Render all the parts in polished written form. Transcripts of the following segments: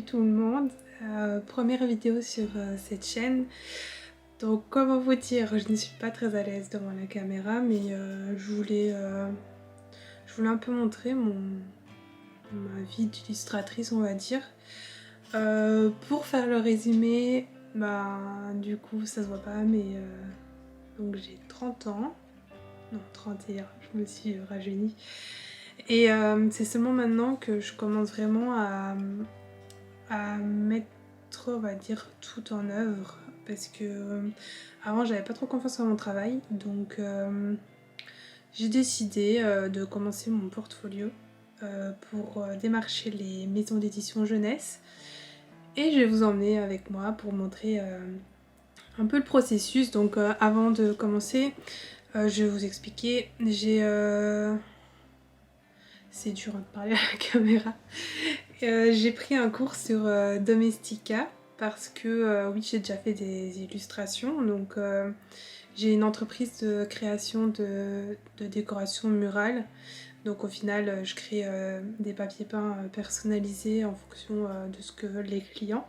Salut tout le monde, première vidéo sur cette chaîne. Donc comment vous dire, je ne suis pas très à l'aise devant la caméra, mais je voulais un peu montrer ma vie d'illustratrice, on va dire. Pour faire le résumé, du coup ça se voit pas, mais donc j'ai 30 ans, non 31, je me suis rajeunie. Et c'est seulement maintenant que je commence vraiment à mettre, on va dire, tout en œuvre, parce que avant j'avais pas trop confiance en mon travail, donc j'ai décidé de commencer mon portfolio pour démarcher les maisons d'édition jeunesse, et je vais vous emmener avec moi pour montrer un peu le processus. Donc avant de commencer, je vais vous expliquer. C'est dur de parler à la caméra. J'ai pris un cours sur Domestika parce que oui, j'ai déjà fait des illustrations. Donc j'ai une entreprise de création de décoration murale. Donc au final, je crée des papiers peints personnalisés en fonction de ce que veulent les clients.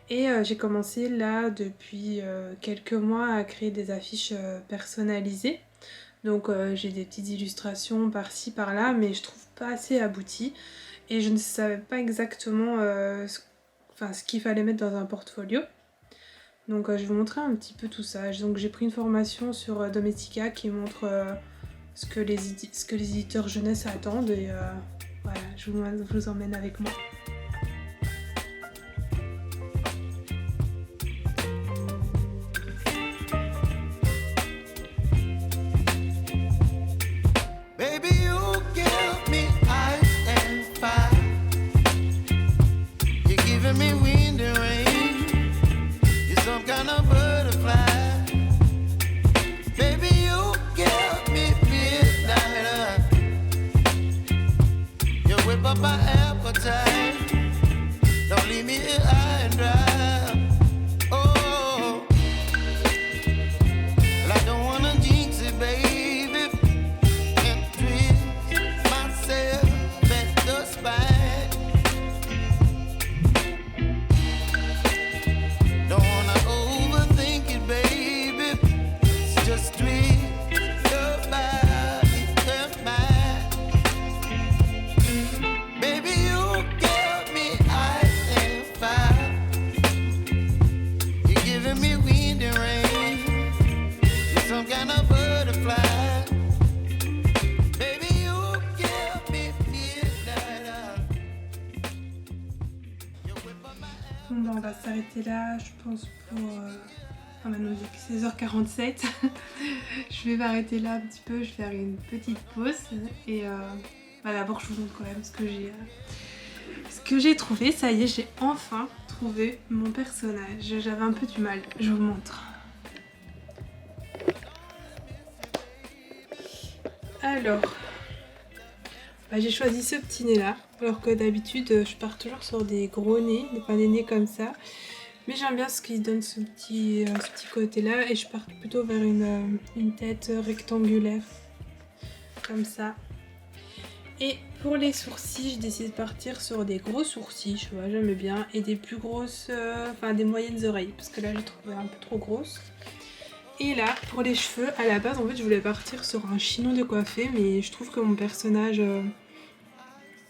Et j'ai commencé là depuis quelques mois à créer des affiches personnalisées. Donc j'ai des petites illustrations par-ci par-là, mais je trouve pas assez abouti. Et je ne savais pas exactement ce qu'il fallait mettre dans un portfolio. Donc je vais vous montrer un petit peu tout ça. Donc j'ai pris une formation sur Domestika qui montre ce que les éditeurs jeunesse attendent. Et voilà, je vous emmène avec moi. Bon, on va s'arrêter là, je pense, pour... maintenant il est 16h47. Je vais m'arrêter là un petit peu, je vais faire une petite pause. Et d'abord je vous montre quand même ce que j'ai trouvé. Ça y est, j'ai enfin trouvé mon personnage. J'avais un peu du mal, je vous montre. Alors, j'ai choisi ce petit nez là, alors que d'habitude je pars toujours sur des gros nez, des nez comme ça. Mais j'aime bien ce qui donne ce petit côté là, et je pars plutôt vers une tête rectangulaire, comme ça. Et pour les sourcils, je décide de partir sur des gros sourcils, je vois, j'aime bien, et des plus grosses, des moyennes oreilles, parce que là j'ai trouvé un peu trop grosses. Et là, pour les cheveux, à la base en fait je voulais partir sur un chignon de coiffé, mais je trouve que mon personnage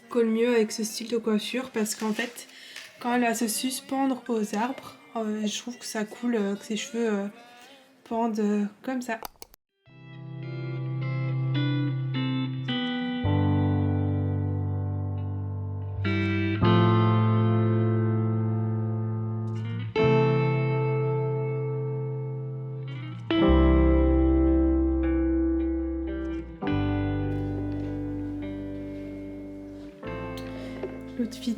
colle mieux avec ce style de coiffure, parce qu'en fait quand elle va se suspendre aux arbres, je trouve que ça coule, que ses cheveux pendent comme ça. L'outfit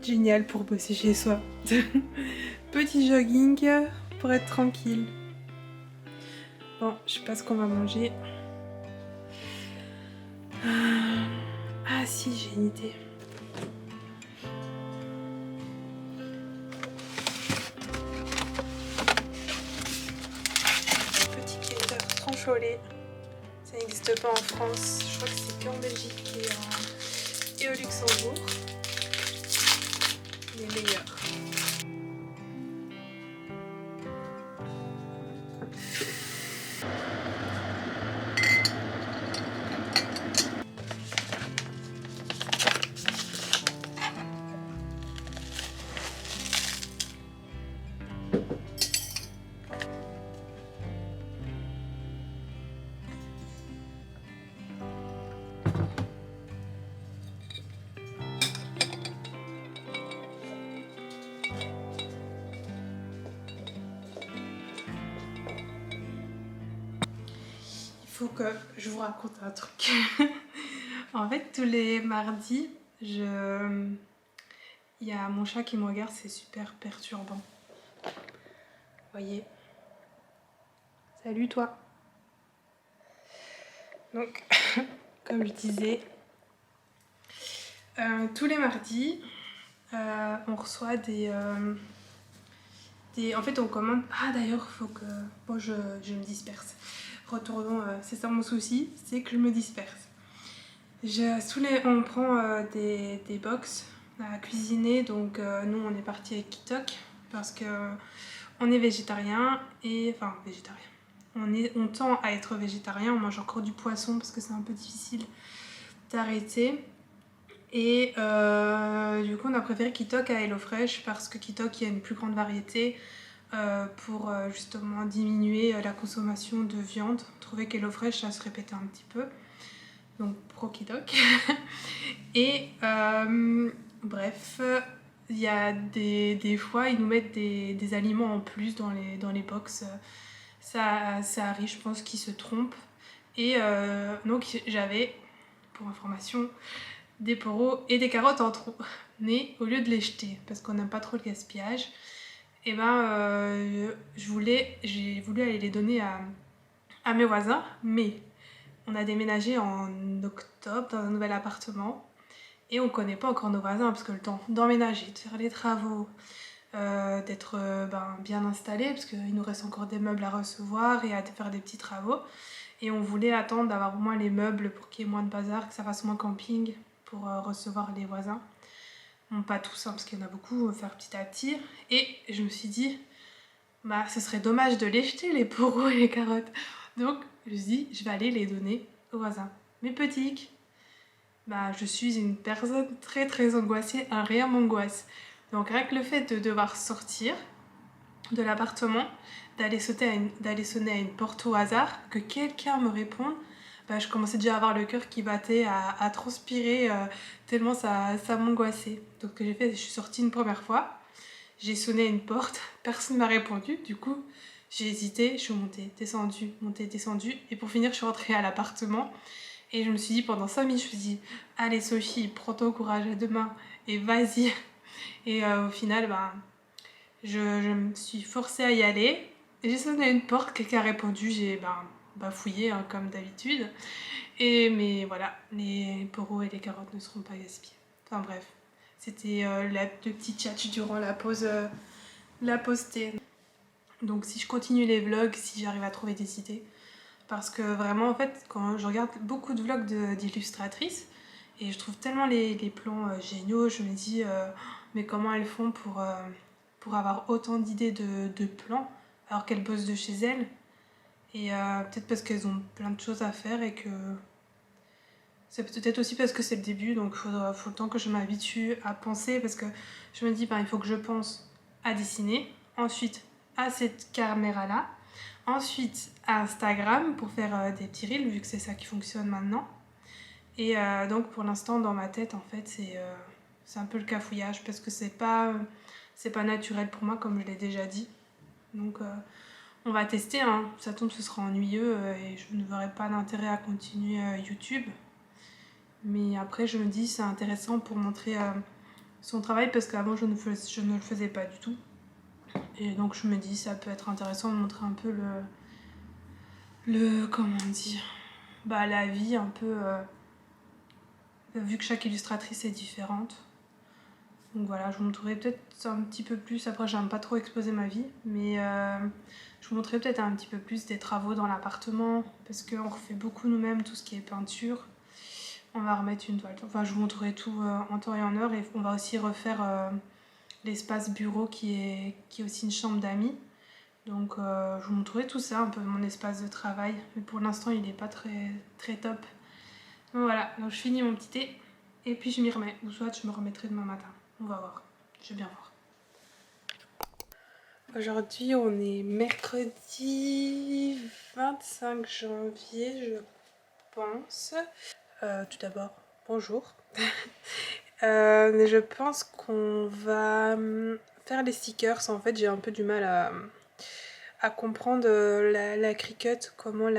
génial pour bosser chez soi. Petit jogging pour être tranquille. Bon, je sais pas ce qu'on va manger. Ah si, j'ai une idée. Petit Kinder Francholet. Ça n'existe pas en France. Je crois que c'est qu'en Belgique et au Luxembourg. les meilleurs. Il faut que je vous raconte un truc. En fait, tous les mardis, il y a mon chat qui me regarde, c'est super perturbant. Voyez. Salut toi. Donc, comme je disais, tous les mardis, on reçoit en fait, on commande... Ah d'ailleurs, il faut que... Bon, je me disperse. Retournons, c'est ça mon souci, c'est que je me disperse. On prend des box à cuisiner, donc nous on est parti avec Kitok parce que on est végétarien et... Enfin, végétarien. On tend à être végétarien, on mange encore du poisson parce que c'est un peu difficile d'arrêter. Et du coup on a préféré Kitok à HelloFresh parce que Kitok il y a une plus grande variété pour justement diminuer la consommation de viande. On trouvait qu'HelloFresh ça se répétait un petit peu, donc pro Kitok. Et bref, il y a des fois ils nous mettent des aliments en plus dans les box. Ça arrive, je pense qu'ils se trompent. Et donc j'avais, pour information, des poireaux et des carottes en trop. Mais au lieu de les jeter, parce qu'on n'aime pas trop le gaspillage, et j'ai voulu aller les donner à mes voisins, mais on a déménagé en octobre dans un nouvel appartement et on connaît pas encore nos voisins parce que le temps d'emménager, de faire les travaux, d'être bien installé parce qu'il nous reste encore des meubles à recevoir et à faire des petits travaux. Et on voulait attendre d'avoir au moins les meubles pour qu'il y ait moins de bazar, que ça fasse moins camping pour recevoir les voisins. Bon, pas tous, hein, parce qu'il y en a beaucoup, faire petit à petit. Et je me suis dit, ce serait dommage de les jeter, les poireaux et les carottes. Donc, je me suis dit, je vais aller les donner aux voisins. Mais petit, je suis une personne très très angoissée, un rien m'angoisse. Donc, rien que le fait de devoir sortir de l'appartement, d'aller sonner à une porte au hasard, que quelqu'un me réponde, je commençais déjà à avoir le cœur qui battait, à transpirer, tellement ça m'angoissait. Donc ce que j'ai fait, je suis sortie une première fois, j'ai sonné à une porte, personne ne m'a répondu, du coup j'ai hésité, je suis montée, descendue, et pour finir je suis rentrée à l'appartement, et je me suis dit pendant 5 minutes, je me suis dit, allez Sophie, prends ton courage à deux mains, et vas-y. Et au final, je me suis forcée à y aller. J'ai sonné à une porte, quelqu'un a répondu, j'ai bafouillé hein, comme d'habitude. Mais voilà, les poireaux et les carottes ne seront pas gaspillés. Enfin bref, c'était le petit chat durant la pause thé. Donc si je continue les vlogs, si j'arrive à trouver des idées. Parce que vraiment en fait, quand je regarde beaucoup de vlogs d'illustratrices, et je trouve tellement les plans géniaux, je me dis mais comment elles font pour avoir autant d'idées de plans alors qu'elles bossent de chez elles. Et peut-être parce qu'elles ont plein de choses à faire et que c'est peut-être aussi parce que c'est le début, donc faut le temps que je m'habitue à penser, parce que je me dis il faut que je pense à dessiner, ensuite à cette caméra là, ensuite à Instagram pour faire des petits reels vu que c'est ça qui fonctionne maintenant. Et donc pour l'instant dans ma tête en fait c'est un peu le cafouillage parce que c'est pas naturel pour moi comme je l'ai déjà dit. Donc on va tester, hein. Ça tombe ce sera ennuyeux et je ne verrai pas d'intérêt à continuer YouTube. Mais après je me dis c'est intéressant pour montrer son travail parce qu'avant je ne le faisais pas du tout. Et donc je me dis ça peut être intéressant de montrer un peu comment dire, la vie un peu vu que chaque illustratrice est différente. Donc voilà, je vous montrerai peut-être un petit peu plus, après j'aime pas trop exposer ma vie, mais je vous montrerai peut-être un petit peu plus des travaux dans l'appartement, parce qu'on refait beaucoup nous-mêmes, tout ce qui est peinture. On va remettre une toile, enfin je vous montrerai tout en temps et en heure, et on va aussi refaire l'espace bureau qui est aussi une chambre d'amis. Donc je vous montrerai tout ça, un peu mon espace de travail. Mais pour l'instant il n'est pas très, très top. Donc voilà, donc je finis mon petit thé et puis je m'y remets. Ou soit je me remettrai demain matin. On va voir. Je vais bien voir. Aujourd'hui on est mercredi 25 janvier je pense. Tout d'abord, bonjour. Je pense qu'on va faire les stickers. En fait j'ai un peu du mal à comprendre la Cricut, comment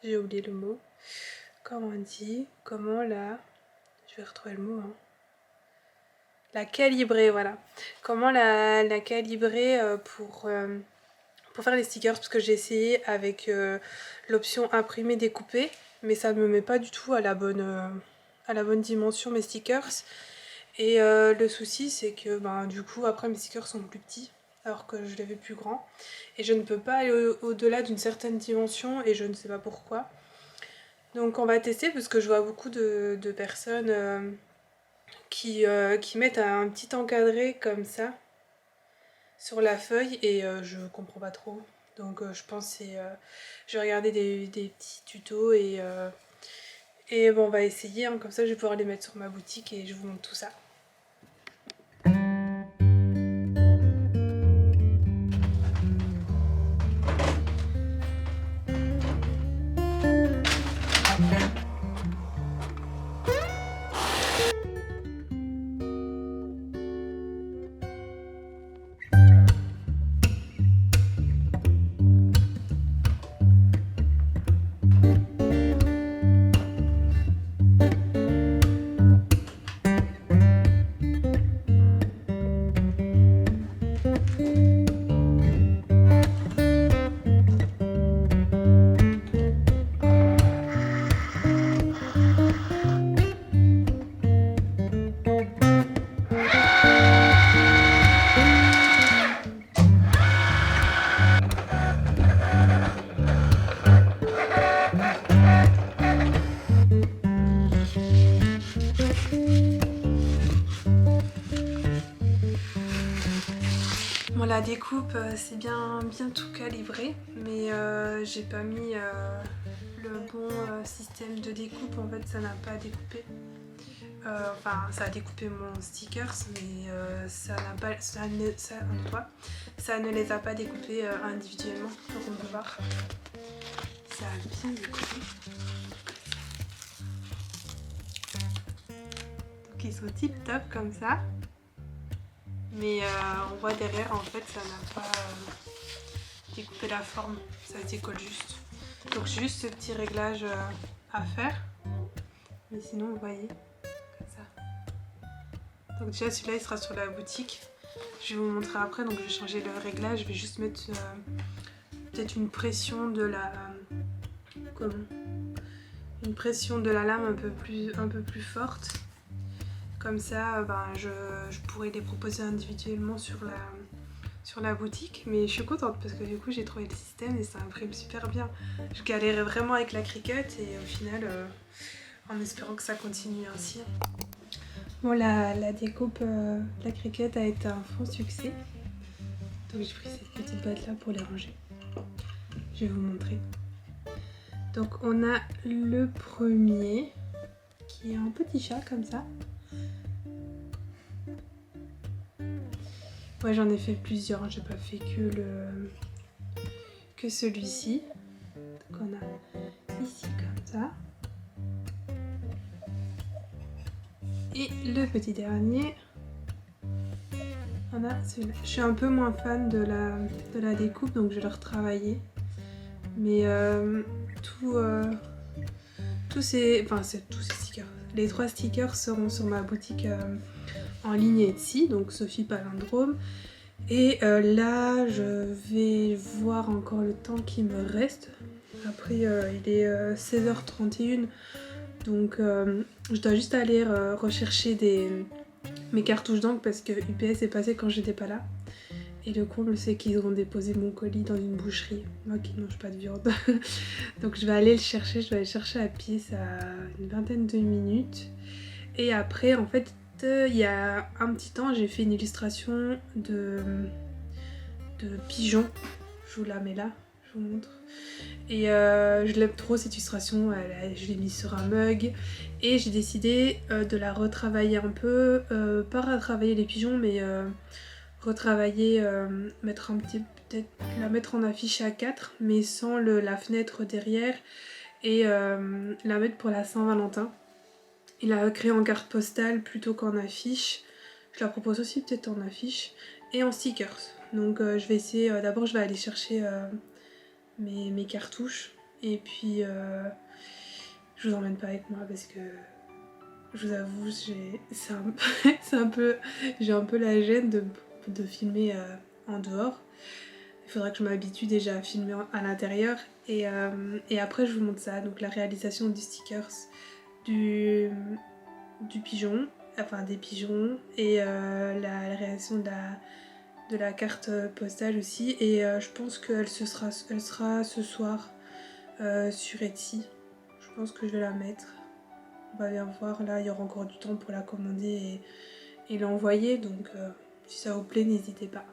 j'ai oublié le mot, comment on dit, je vais retrouver le mot, hein. La calibrer, voilà. Comment la calibrer pour faire les stickers, parce que j'ai essayé avec l'option imprimer découper, mais ça ne me met pas du tout à la bonne dimension mes stickers. Et le souci c'est que du coup après mes stickers sont plus petits alors que je les veux plus grands et je ne peux pas aller au-delà d'une certaine dimension et je ne sais pas pourquoi. Donc on va tester parce que je vois beaucoup de personnes qui mettent un petit encadré comme ça sur la feuille et je comprends pas trop. Donc je pense que je vais regarder des petits tutos et bon, on va essayer, hein, comme ça je vais pouvoir les mettre sur ma boutique et je vous montre tout ça. Bon, la découpe c'est bien tout calibré, mais j'ai pas mis le bon système de découpe. En fait ça n'a pas découpé, enfin ça a découpé mon stickers, mais ça ne les a pas découpés individuellement. Donc on peut voir, ça a bien découpé. Donc ils sont tip top comme ça. Mais on voit derrière en fait ça n'a pas découpé la forme, ça décolle juste. Donc juste ce petit réglage à faire. Mais sinon vous voyez, comme ça. Donc déjà celui-là il sera sur la boutique. Je vais vous montrer après, donc je vais changer le réglage. Je vais juste mettre peut-être une pression de la... une pression de la lame un peu plus forte. Comme ça, je pourrais les proposer individuellement sur la boutique. Mais je suis contente parce que du coup, j'ai trouvé le système et ça imprime super bien. Je galérais vraiment avec la Cricut et au final, en espérant que ça continue ainsi. Bon, la découpe, la Cricut a été un franc succès. Donc j'ai pris cette petite boîte là pour les ranger. Je vais vous montrer. Donc on a le premier qui est un petit chat comme ça. Ouais, j'en ai fait plusieurs, j'ai pas fait que celui-ci. Donc on a ici comme ça. Et le petit dernier, on a celui-là. Je suis un peu moins fan de la découpe, donc je vais le retravailler. Mais tous ces stickers, les 3 stickers seront sur ma boutique en ligne Etsy, donc Sophie Palindrome. Et là je vais voir encore le temps qui me reste. Après il est 16h31, donc je dois juste aller rechercher mes cartouches d'encre parce que UPS est passé quand j'étais pas là. Et le comble c'est qu'ils ont déposé mon colis dans une boucherie, moi qui ne mange pas de viande. Donc je vais aller le chercher, à pied, ça a une vingtaine de minutes. Et après en fait il y a un petit temps, j'ai fait une illustration de pigeons. Je vous la mets là, je vous montre. Et je l'aime trop cette illustration, je l'ai mise sur un mug. Et j'ai décidé de la retravailler un peu, pas retravailler les pigeons, mais retravailler, peut-être la mettre en affiche A4, mais sans la fenêtre derrière, et la mettre pour la Saint-Valentin. Et la créer en carte postale plutôt qu'en affiche. Je la propose aussi peut-être en affiche et en stickers. Donc je vais essayer, d'abord je vais aller chercher mes cartouches, et puis je vous emmène pas avec moi parce que je vous avoue j'ai un peu la gêne de filmer en dehors. Il faudra que je m'habitue déjà à filmer à l'intérieur, et après je vous montre ça, donc la réalisation du stickers du pigeon, enfin des pigeons, et la réalisation de la carte postale aussi, et je pense qu'elle sera ce soir sur Etsy. Je pense que je vais la mettre. On va bien voir, là il y aura encore du temps pour la commander et l'envoyer, donc si ça vous plaît, n'hésitez pas.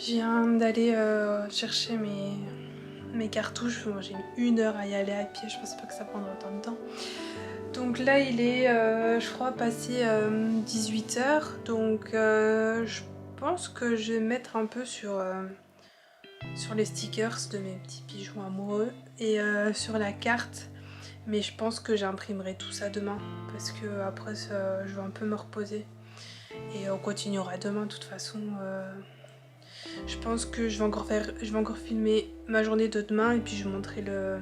Je viens d'aller chercher mes cartouches. Bon, j'ai mis 1 heure à y aller à pied, je pensais pas que ça prendrait autant de temps. Donc là il est je crois passé 18 h, donc je pense que je vais mettre un peu sur les stickers de mes petits pigeons amoureux, et sur la carte, mais je pense que j'imprimerai tout ça demain parce que après je vais un peu me reposer et on continuera demain de toute façon. Je pense que je vais encore filmer ma journée de demain, et puis je vais montrer le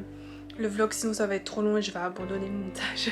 vlog, sinon ça va être trop long et je vais abandonner le montage.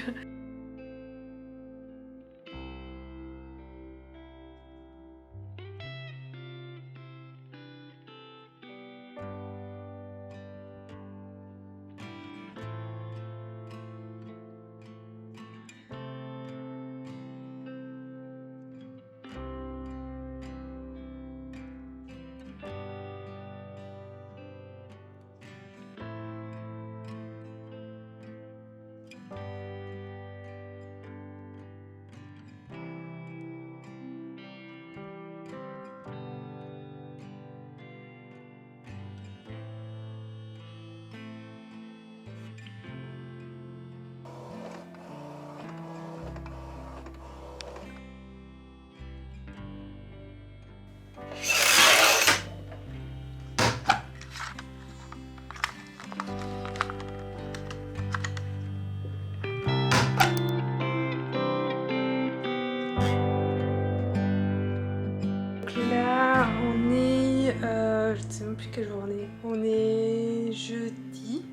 Là on est, je ne sais même plus quel jour on est. On est jeudi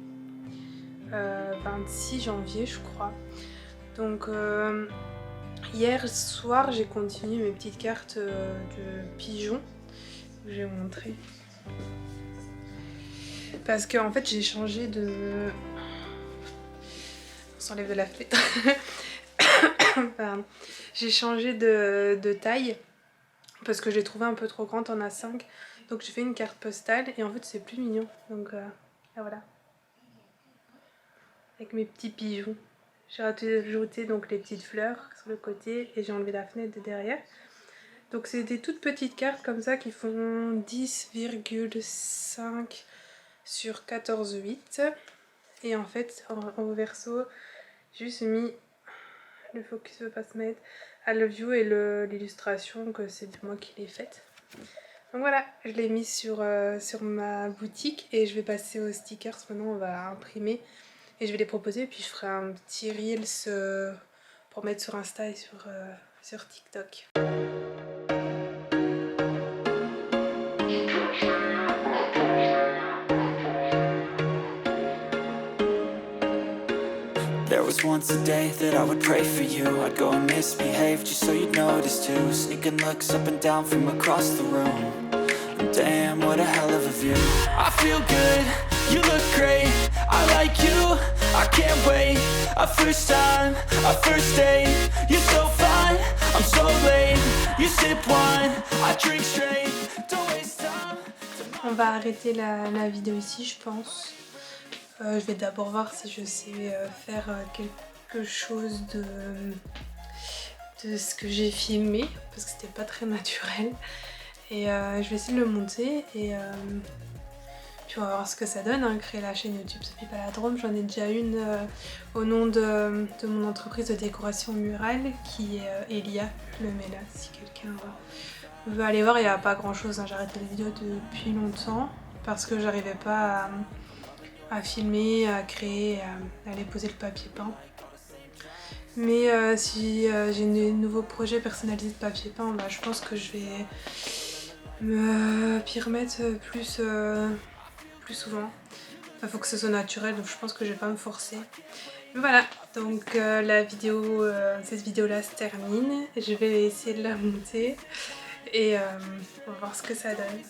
26 janvier je crois. Donc hier soir j'ai continué mes petites cartes de pigeons que j'ai montré. Parce que en fait j'ai changé de... On s'enlève de la fenêtre. Pardon. J'ai changé de taille parce que j'ai trouvé un peu trop grande en A5. Donc j'ai fait une carte postale et en fait c'est plus mignon. Donc là voilà. Avec mes petits pigeons. J'ai rajouté donc les petites fleurs sur le côté et j'ai enlevé la fenêtre de derrière. Donc c'est des toutes petites cartes comme ça qui font 10,5 sur 14,8. Et en fait en verso j'ai juste mis, le focus ne veut pas se mettre, I love you et l'illustration que c'est moi qui l'ai faite. Donc voilà, je l'ai mis sur ma boutique et je vais passer aux stickers. Maintenant on va imprimer et je vais les proposer, puis je ferai un petit Reels pour mettre sur Insta et sur TikTok. There was once a day that I would pray for you. I'd go and misbehave just so you'd notice too. Sneaking looks up and down from across the room. And damn, what a hell of a view. I feel good, you look great. I like you, I can't wait. A first time, a first date. You're so fine, I'm so late. You sip wine, I drink straight. Don't waste time. On va arrêter la vidéo ici, je pense. Je vais d'abord voir si je sais faire quelque chose de ce que j'ai filmé, parce que c'était pas très naturel. Et je vais essayer de le monter et puis on va voir ce que ça donne, hein, créer la chaîne YouTube Sophie Paladrome. J'en ai déjà une au nom de mon entreprise de décoration murale qui est Elia Lemela, si quelqu'un veut aller voir. Il n'y a pas grand chose, hein. J'ai arrêté les vidéos depuis longtemps parce que j'arrivais pas à filmer, à créer, à aller poser le papier peint. Mais si j'ai des nouveaux projets personnalisés de papier peint, bah, je pense que je vais m'y remettre plus souvent. Il faut que ce soit naturel, donc je pense que je vais pas me forcer. Mais voilà, donc cette vidéo là se termine. Je vais essayer de la monter et on va voir ce que ça donne.